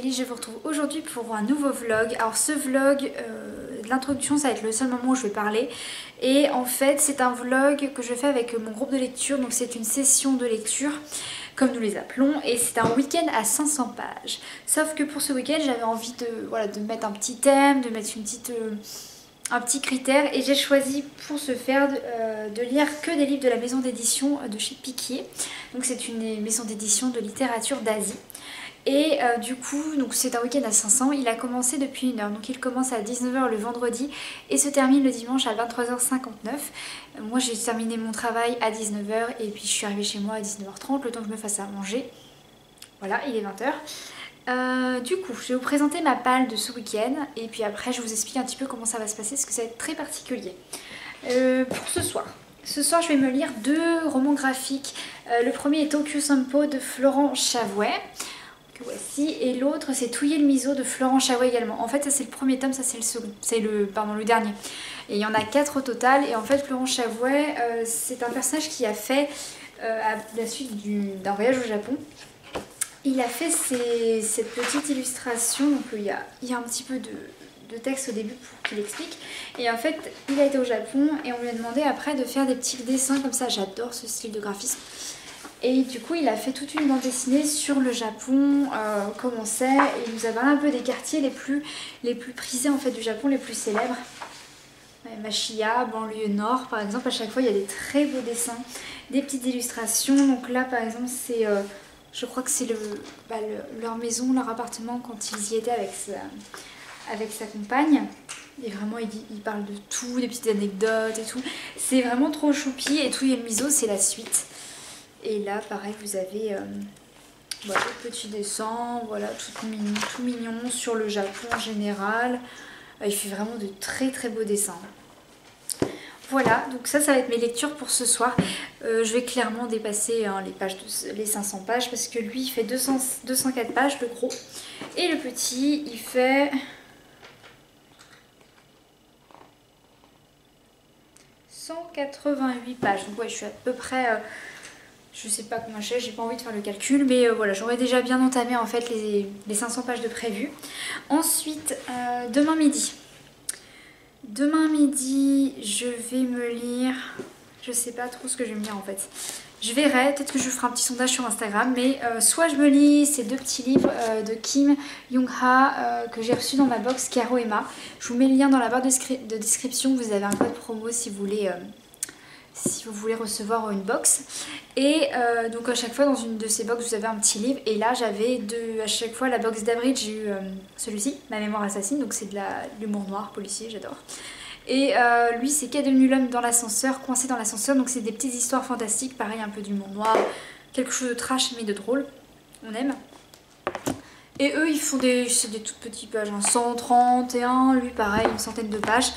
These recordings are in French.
Ellie, je vous retrouve aujourd'hui pour un nouveau vlog. Alors ce vlog, l'introduction ça va être le seul moment où je vais parler. Et en fait c'est un vlog que je fais avec mon groupe de lecture, donc c'est une session de lecture comme nous les appelons. Et c'est un week-end à 500 pages. Sauf que pour ce week-end j'avais envie de mettre un petit thème, de mettre un petit critère. Et j'ai choisi pour ce faire de lire que des livres de la maison d'édition de chez Piquier. Donc c'est une maison d'édition de littérature d'Asie. Et du coup, c'est un week-end à 500, il a commencé depuis 1h, donc il commence à 19 h le vendredi et se termine le dimanche à 23 h 59. Moi j'ai terminé mon travail à 19 h et puis je suis arrivée chez moi à 19 h 30, le temps que je me fasse à manger. Voilà, il est 20 h. Du coup, je vais vous présenter ma palle de ce week-end et puis après je vous explique un petit peu comment ça va se passer parce que ça va être très particulier. Pour ce soir, je vais me lire 2 romans graphiques. Le premier est Tokyo Sampo de Florent Chavouet. Voici, et l'autre c'est Touiller le miso de Florent Chavouet également. En fait ça c'est le premier tome, ça c'est le second, c'est le dernier. Et il y en a 4 au total. Et en fait Florent Chavouet c'est un personnage qui a fait à la suite d'un voyage au Japon. Il a fait cette petite illustration, donc il y a un petit peu de texte au début pour qu'il explique. Et en fait il a été au Japon et on lui a demandé après de faire des petits dessins comme ça. J'adore ce style de graphisme. Et du coup il a fait toute une bande dessinée sur le Japon, comment c'est, et il nous a parlé un peu des quartiers les plus prisés en fait du Japon, les plus célèbres. Mashiya, banlieue nord par exemple, à chaque fois il y a des très beaux dessins, des petites illustrations. Donc là par exemple c'est, je crois que c'est leur maison, leur appartement quand ils y étaient avec sa compagne. Et vraiment il parle de tout, des petites anecdotes et tout. C'est vraiment trop choupi. Et Touiller le miso c'est la suite. Et là pareil vous avez des petits dessins, voilà, tout mignon sur le Japon en général. Il fait vraiment de très très beaux dessins. Voilà, donc ça va être mes lectures pour ce soir. Je vais clairement dépasser les 500 pages parce que lui il fait 204 pages le gros. Et le petit il fait 188 pages. Donc ouais, je suis à peu près... je sais pas combien j'ai pas envie de faire le calcul, mais voilà, j'aurais déjà bien entamé en fait les 500 pages de prévu. Ensuite, demain midi, je vais me lire, je sais pas trop ce que je vais me lire en fait. Je verrai, peut-être que je ferai un petit sondage sur Instagram, mais soit je me lis ces 2 petits livres de Kim Young-ha que j'ai reçus dans ma box Caro Emma. Je vous mets le lien dans la barre de description, vous avez un code promo si vous voulez recevoir une box. Et donc à chaque fois dans une de ces box vous avez un petit livre. Et là j'avais à chaque fois la box d'Avril, j'ai eu celui-ci, Ma mémoire assassine. Donc c'est de l'humour noir, policier, j'adore. Et lui c'est Qu'est devenu l'homme dans l'ascenseur, coincé dans l'ascenseur. Donc c'est des petites histoires fantastiques, pareil un peu d'humour noir, quelque chose de trash mais de drôle, on aime. Et eux ils font c'est des toutes petites pages, hein, 131, lui pareil, une centaine de pages.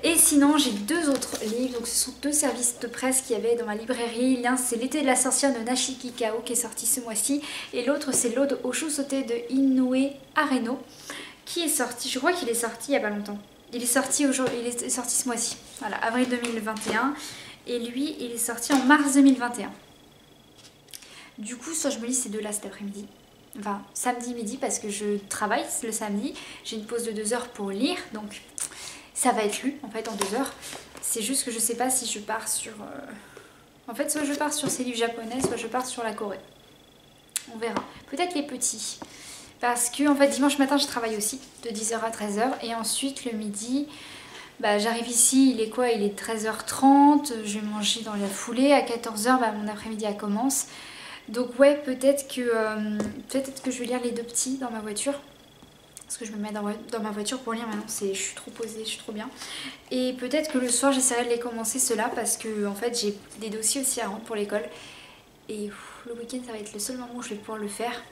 Et sinon j'ai 2 autres livres, donc ce sont 2 services de presse qu'il y avait dans ma librairie. L'un c'est L'été de la sorcière de Nashiki Kao qui est sorti ce mois-ci. Et l'autre c'est L'Aude au chou sauté de Inoue Areno qui est sorti, je crois qu'il est sorti il n'y a pas longtemps. Il est sorti ce mois-ci, voilà, avril 2021. Et lui il est sorti en mars 2021. Du coup soit je me lis ces 2 là cet après-midi. Enfin samedi midi parce que je travaille le samedi. J'ai une pause de 2 heures pour lire, donc... ça va être lu en fait en 2 heures. C'est juste que je sais pas si je pars sur... En fait soit je pars sur ces livres japonais, soit je pars sur la Corée. On verra. Peut-être les petits. Parce que en fait dimanche matin je travaille aussi de 10 h à 13 h. Et ensuite le midi, j'arrive ici, il est quoi? Il est 13 h 30. Je vais manger dans la foulée. À 14 h mon après-midi elle commence. Donc ouais, peut-être que je vais lire les 2 petits dans ma voiture. Parce que je me mets dans ma voiture pour lire maintenant, je suis trop posée, je suis trop bien. Et peut-être que le soir j'essaierai de les commencer ceux-là parce que en fait j'ai des dossiers aussi à rendre pour l'école. Et le week-end ça va être le seul moment où je vais pouvoir le faire.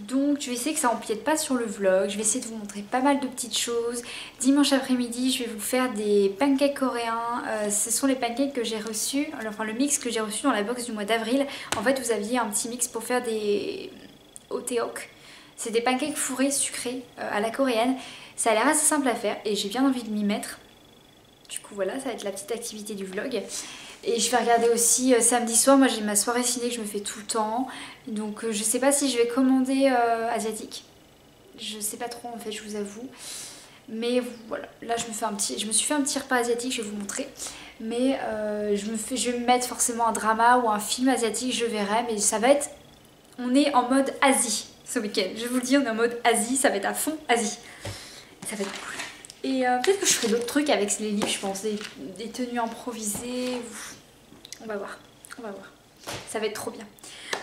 Donc je vais essayer que ça empiète pas sur le vlog, je vais essayer de vous montrer pas mal de petites choses. Dimanche après-midi je vais vous faire des pancakes coréens. Ce sont les pancakes que j'ai reçus, enfin le mix que j'ai reçu dans la box du mois d'avril. En fait vous aviez un petit mix pour faire des oteok. C'est des pancakes fourrés sucrés à la coréenne. Ça a l'air assez simple à faire et j'ai bien envie de m'y mettre. Du coup voilà, ça va être la petite activité du vlog. Et je vais regarder aussi samedi soir, moi j'ai ma soirée ciné que je me fais tout le temps. Donc je sais pas si je vais commander asiatique. Je sais pas trop en fait, je vous avoue. Mais voilà, là je me suis fait un petit repas asiatique, je vais vous montrer. Mais je vais me mettre forcément un drama ou un film asiatique, je verrai. Mais ça va être... On est en mode Asie ce week-end. Je vous le dis, on est en mode Asie, ça va être à fond Asie. Ça va être cool. Et peut-être que je ferai d'autres trucs avec les livres, je pense. Des tenues improvisées. On va voir, on va voir. Ça va être trop bien.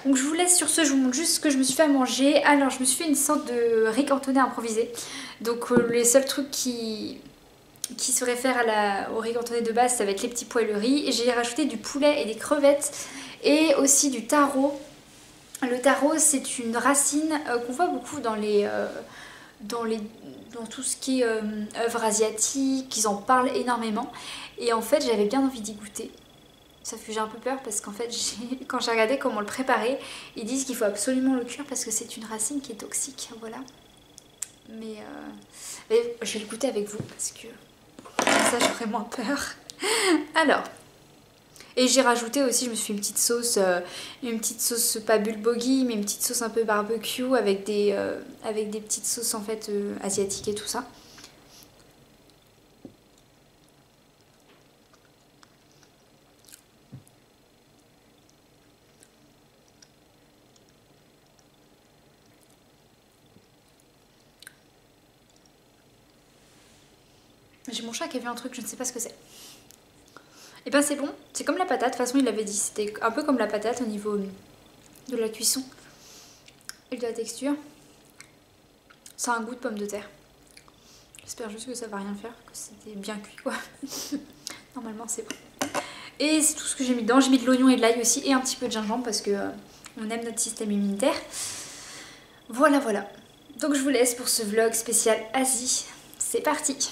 Donc je vous laisse sur ce, je vous montre juste ce que je me suis fait à manger. Alors je me suis fait une sorte de riz cantonais improvisé. Donc les seuls trucs qui se réfèrent au riz cantonais de base, ça va être les petits pois et le riz. Et j'ai rajouté du poulet et des crevettes et aussi du taro. Le taro, c'est une racine qu'on voit beaucoup dans tout ce qui est œuvres asiatiques, ils en parlent énormément. Et en fait, j'avais bien envie d'y goûter. Sauf que j'ai un peu peur parce qu'en fait, quand j'ai regardé comment le préparer, ils disent qu'il faut absolument le cuire parce que c'est une racine qui est toxique, voilà. Mais je vais le goûter avec vous parce que ça j'aurais moins peur. Alors, et j'ai rajouté aussi, je me suis fait une petite sauce pas bulgogi, mais une petite sauce un peu barbecue avec des petites sauces en fait asiatiques et tout ça. J'ai mon chat qui a vu un truc, je ne sais pas ce que c'est. Et ben c'est bon, c'est comme la patate, de toute façon il l'avait dit, c'était un peu comme la patate au niveau de la cuisson et de la texture. Ça a un goût de pomme de terre. J'espère juste que ça va rien faire, que c'était bien cuit quoi. Normalement c'est bon. Et c'est tout ce que j'ai mis dedans, j'ai mis de l'oignon et de l'ail aussi et un petit peu de gingembre parce que on aime notre système immunitaire. Voilà voilà. Donc je vous laisse pour ce vlog spécial Asie. C'est parti.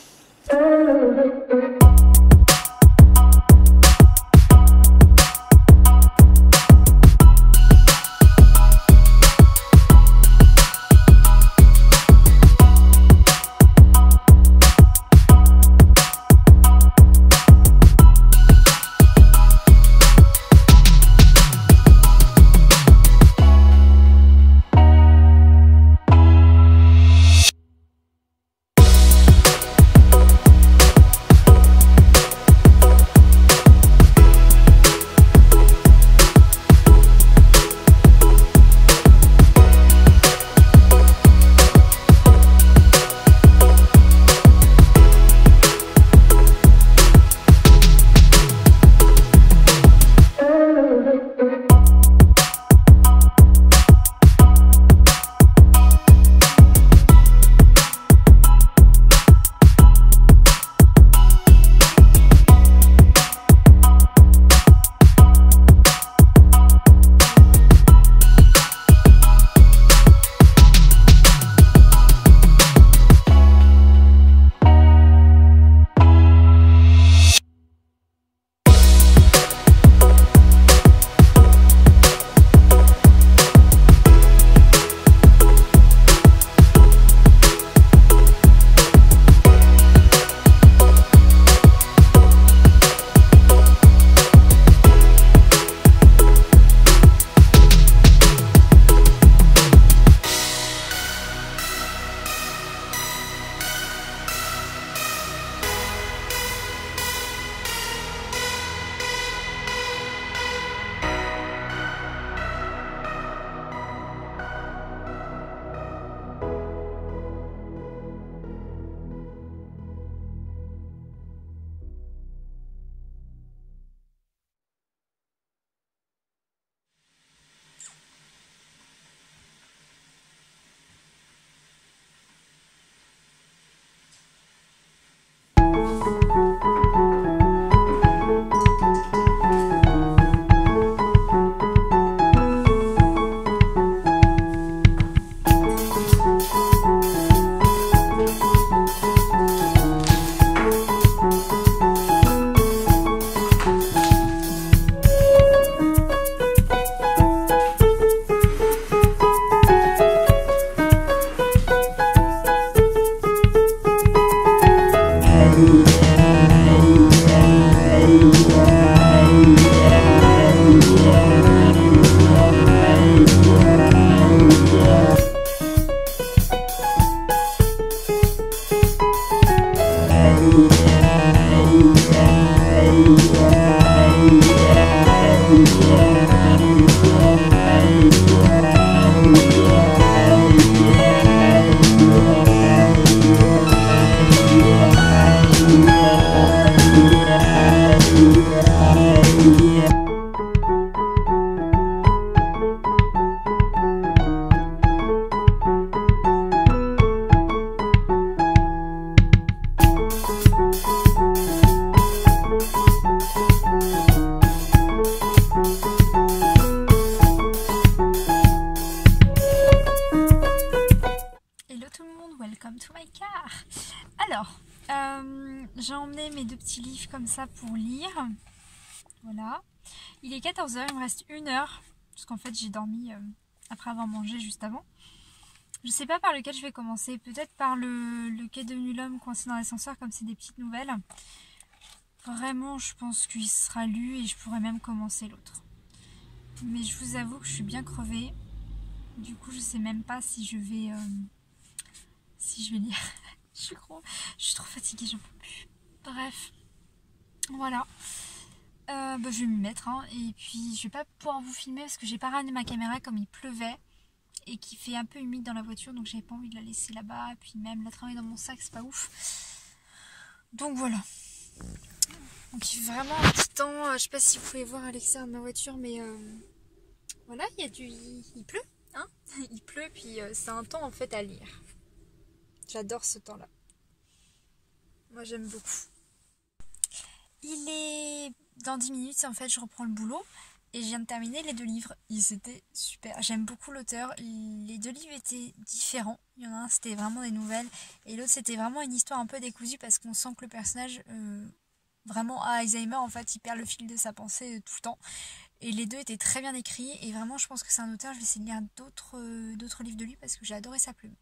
petits livres comme ça pour lire. Voilà. Il est 14 h, il me reste 1 heure. Parce qu'en fait j'ai dormi après avoir mangé juste avant. Je sais pas par lequel je vais commencer. Peut-être par le Qu'est devenu l'homme coincé dans l'ascenseur, comme c'est des petites nouvelles. Vraiment je pense qu'il sera lu et je pourrais même commencer l'autre. Mais je vous avoue que je suis bien crevée. Du coup je sais même pas si je vais lire. je suis trop fatiguée, j'en peux plus. Bref. Voilà. Je vais m'y mettre hein. Et puis je vais pas pouvoir vous filmer parce que j'ai pas ramené ma caméra comme il pleuvait et qu'il fait un peu humide dans la voiture, donc j'avais pas envie de la laisser là-bas, et puis même la travailler dans mon sac c'est pas ouf. Donc voilà. Donc il fait vraiment un petit temps, je sais pas si vous pouvez voir à l'extérieur de ma voiture, mais voilà, il pleut hein. Il pleut, puis c'est un temps en fait à lire. J'adore ce temps-là. Moi j'aime beaucoup. Il est dans 10 minutes, en fait je reprends le boulot et je viens de terminer les 2 livres. Ils étaient super, j'aime beaucoup l'auteur. Les 2 livres étaient différents. Il y en a un c'était vraiment des nouvelles et l'autre c'était vraiment une histoire un peu décousue parce qu'on sent que le personnage vraiment a Alzheimer, en fait il perd le fil de sa pensée tout le temps. Et les 2 étaient très bien écrits et vraiment je pense que c'est un auteur, je vais essayer de lire d'autres livres de lui parce que j'ai adoré sa plume.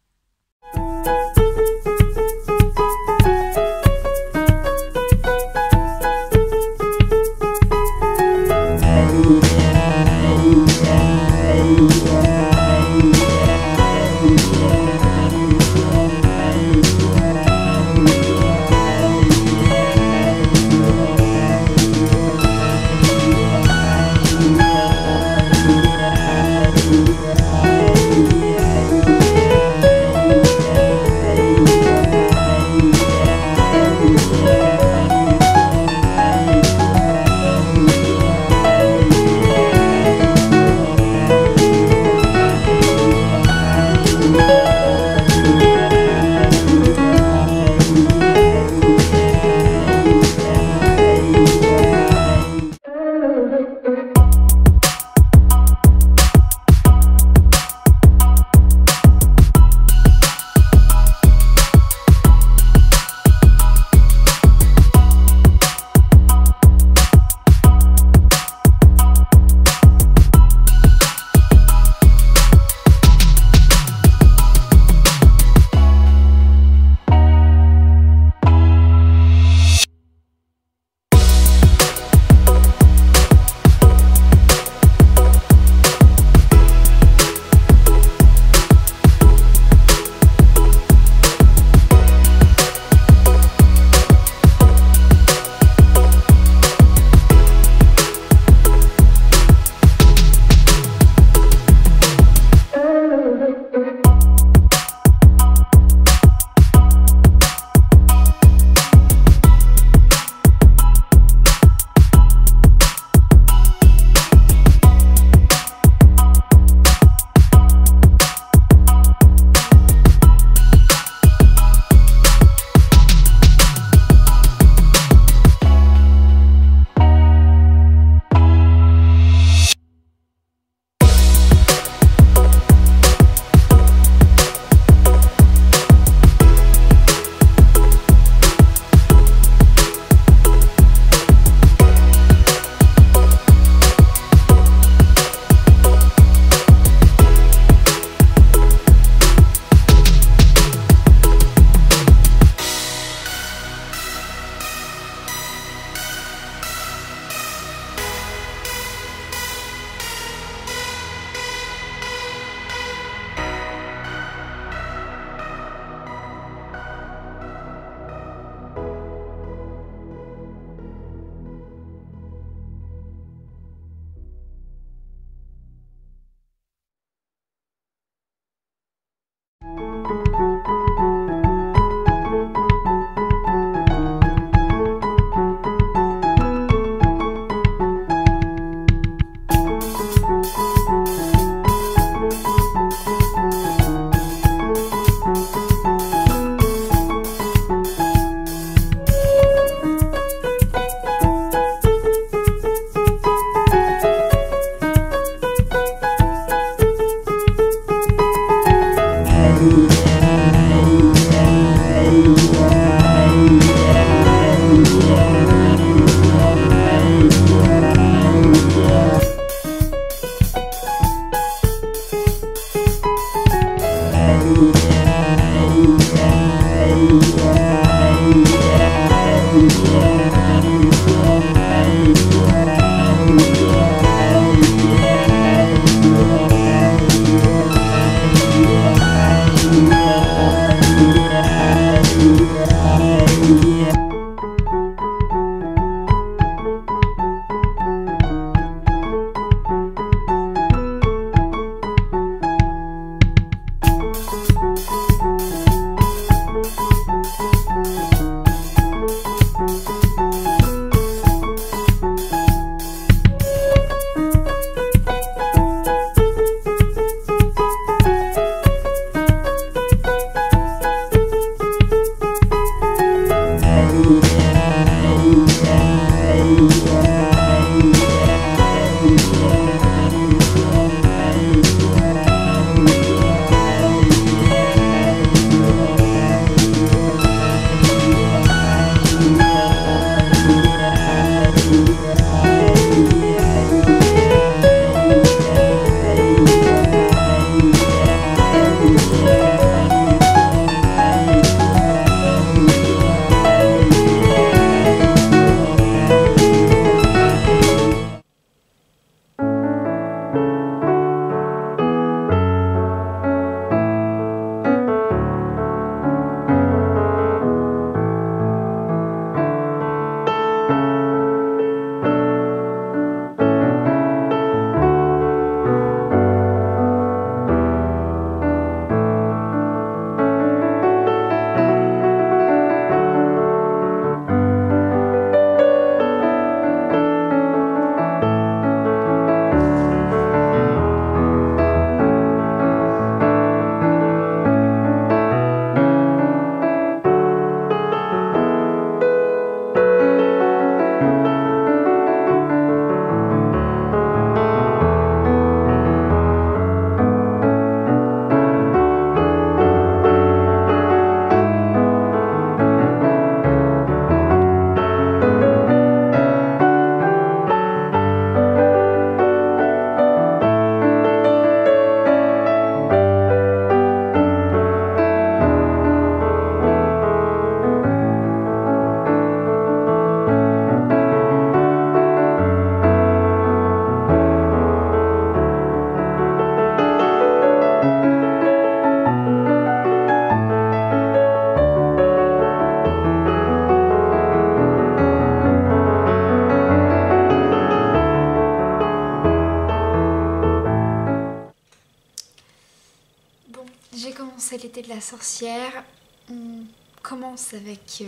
l'été de la sorcière. On commence avec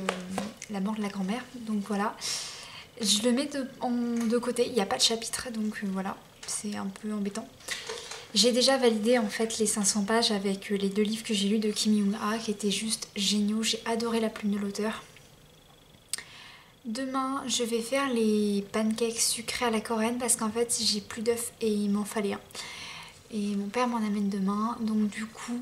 la mort de la grand-mère, donc voilà. Je le mets de côté, il n'y a pas de chapitre, donc voilà, c'est un peu embêtant. J'ai déjà validé en fait les 500 pages avec les 2 livres que j'ai lus de Kim Young-ah qui étaient juste géniaux, j'ai adoré la plume de l'auteur. Demain, je vais faire les pancakes sucrés à la coréenne parce qu'en fait j'ai plus d'œufs et il m'en fallait un. Et mon père m'en amène demain, donc du coup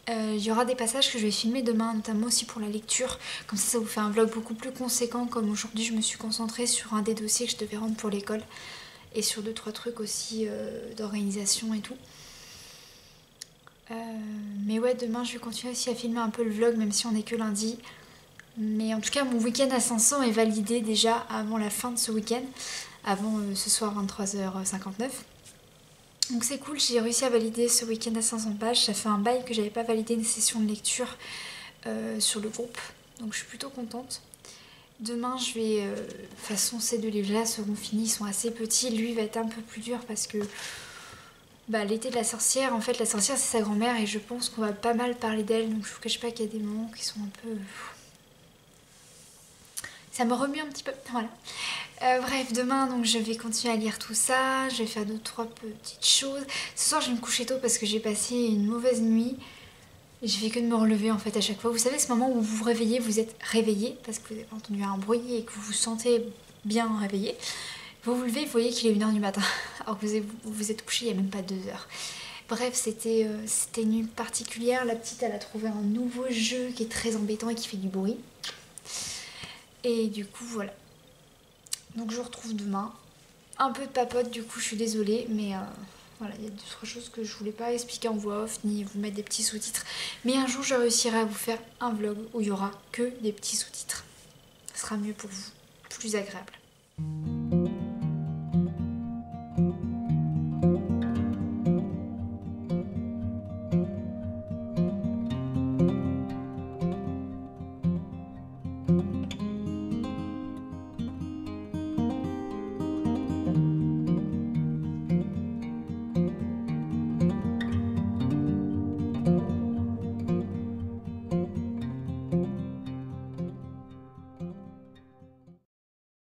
il y aura des passages que je vais filmer demain, notamment aussi pour la lecture. Comme ça vous fait un vlog beaucoup plus conséquent, comme aujourd'hui je me suis concentrée sur un des dossiers que je devais rendre pour l'école. Et sur 2-3 trucs aussi d'organisation et tout. Mais ouais, demain je vais continuer aussi à filmer un peu le vlog, même si on n'est que lundi. Mais en tout cas, mon week-end à 500 est validé déjà avant la fin de ce week-end, avant ce soir 23h59. Donc c'est cool, j'ai réussi à valider ce week-end à 500 pages. Ça fait un bail que j'avais pas validé une session de lecture sur le groupe, donc je suis plutôt contente. Demain, je vais... de toute façon, ces 2 livres-là seront finis, ils sont assez petits. Lui va être un peu plus dur parce que l'été de la sorcière, en fait, la sorcière c'est sa grand-mère et je pense qu'on va pas mal parler d'elle. Donc je vous cache pas qu'il y a des moments qui sont un peu... Ça me remue un petit peu, voilà. Bref, demain, donc je vais continuer à lire tout ça. Je vais faire 2-3 petites choses. Ce soir, je vais me coucher tôt parce que j'ai passé une mauvaise nuit. Et je fais que de me relever en fait à chaque fois. Vous savez, ce moment où vous vous réveillez, vous êtes réveillé parce que vous avez entendu un bruit et que vous vous sentez bien réveillé. Vous vous levez, vous voyez qu'il est 1h du matin. Alors que vous vous êtes couché il n'y a même pas 2 heures. Bref, c'était une nuit particulière. La petite, elle a trouvé un nouveau jeu qui est très embêtant et qui fait du bruit. Et du coup, voilà. Donc je vous retrouve demain. Un peu de papote, du coup, je suis désolée, mais... Voilà, il y a 2-3 choses que je voulais pas expliquer en voix off ni vous mettre des petits sous-titres. Mais un jour, je réussirai à vous faire un vlog où il y aura que des petits sous-titres. Ce sera mieux pour vous, plus agréable.